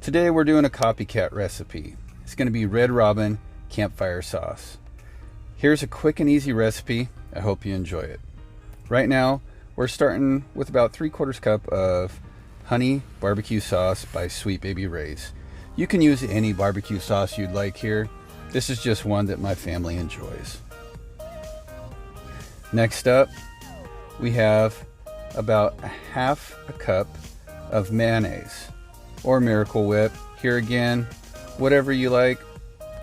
Today we're doing a copycat recipe. It's going to be Red Robin Campfire Sauce. Here's a quick and easy recipe. I hope you enjoy it. Right now we're starting with about 3/4 cup of honey barbecue sauce by Sweet Baby Ray's. You can use any barbecue sauce you'd like here. This is just one that my family enjoys. Next up, we have about 1/2 cup of mayonnaise or Miracle Whip. Here again, whatever you like,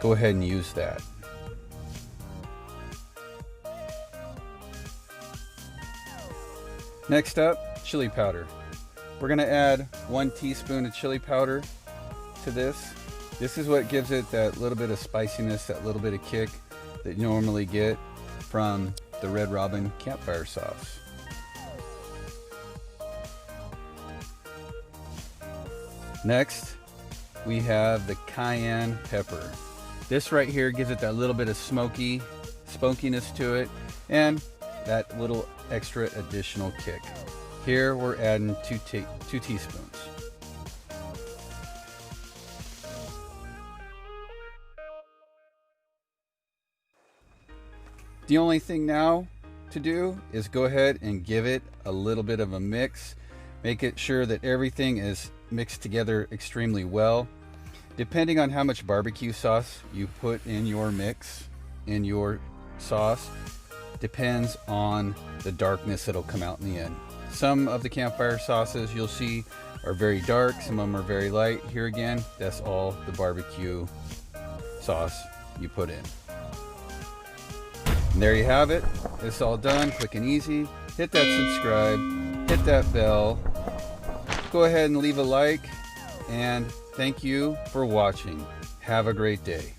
go ahead and use that. Next up, chili powder. We're going to add 1 teaspoon of chili powder to this. This is what gives it that little bit of spiciness, that little bit of kick that you normally get from the Red Robin Campfire Sauce. Next, we have the cayenne pepper. This right here gives it that little bit of smokiness to it and that little extra additional kick. Here we're adding 2 teaspoons. The only thing now to do is go ahead and give it a little bit of a mix. Make it sure that everything is mixed together extremely well. Depending on how much barbecue sauce you put in your mix, in your sauce, depends on the darkness that'll come out in the end. Some of the campfire sauces you'll see are very dark, some of them are very light. Here again, that's all the barbecue sauce you put in. And there you have it. It's all done, quick and easy. Hit that subscribe, hit that bell. Go ahead and leave a like, and thank you for watching. Have a great day.